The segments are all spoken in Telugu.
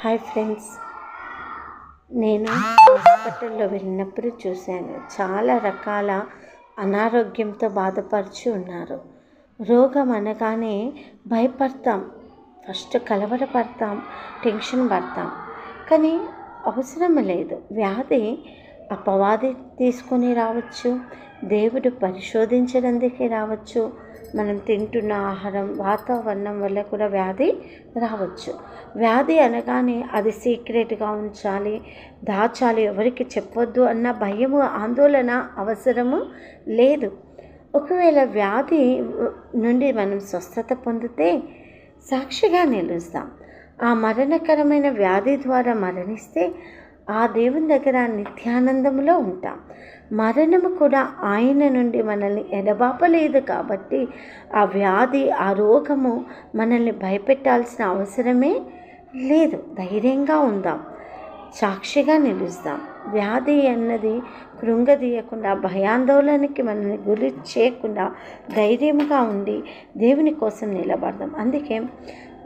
హాయ్ ఫ్రెండ్స్, నేను హాస్పిటల్లో వెళ్ళినప్పుడు చూశాను. చాలా రకాల అనారోగ్యంతో బాధపరుచు ఉన్నారు. రోగం అనగానే భయపడతాం, ఫస్ట్ కలవరపడతాం, టెన్షన్ పడతాం. కానీ అవసరం లేదు. వ్యాధి అపవాది తీసుకొని రావచ్చు, దేవుడు పరిశోధించడానికి రావచ్చు, మనం తింటున్న ఆహారం, వాతావరణం వల్ల కూడా వ్యాధి రావచ్చు. వ్యాధి అనగానే అది సీక్రెట్గా ఉంచాలి, దాచాలి, ఎవరికి చెప్పొద్దు అన్న భయము, ఆందోళన అవసరము లేదు. ఒకవేళ వ్యాధి నుండి మనం స్వస్థత పొందితే సాక్షిగా నిలుస్తాం. ఆ మరణకరమైన వ్యాధి ద్వారా మరణిస్తే ఆ దేవుని దగ్గర నిత్యానందంలో ఉంటాం. మరణము కూడా ఆయన నుండి మనల్ని ఎడబాపలేదు కాబట్టి ఆ వ్యాధి, ఆ రోగము మనల్ని భయపెట్టాల్సిన అవసరమే లేదు. ధైర్యంగా ఉందాం, సాక్షిగా నిలుస్తాం. వ్యాధి అన్నది కృంగదీయకుండా, భయాందోళనకి మనల్ని గురి చేయకుండా ధైర్యంగా ఉండి దేవుని కోసం నిలబడదాం. అందుకే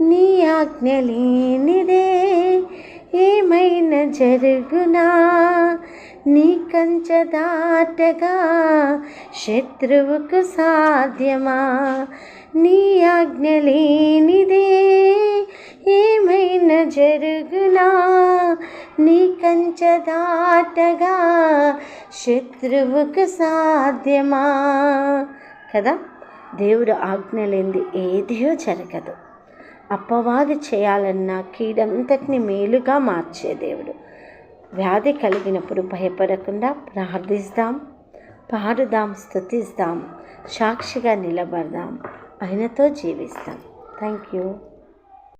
నీ ఆజ్ఞ లేనిదే ఏమైనా జరుగునా, నీ కంచె దాటగా శత్రువుకు సాధ్యమా. నీ ఆజ్ఞ లేనిదే ఏమైనా జరుగునా, నీ కంచె దాటగా శత్రువుకు సాధ్యమా. కదా, దేవుడు ఆజ్ఞ లేనిది ఏదీ జరగదు. అపవాది చేయాలన్న కీడంతటిని మేలుగా మార్చే దేవుడు. వ్యాధి కలిగినప్పుడు భయపడకుండా ప్రార్థిస్తాం, పాడుదాం, స్తుతిస్తాం, సాక్షిగా నిలబడదాం, ఆయనతో జీవిస్తాం. Thank you.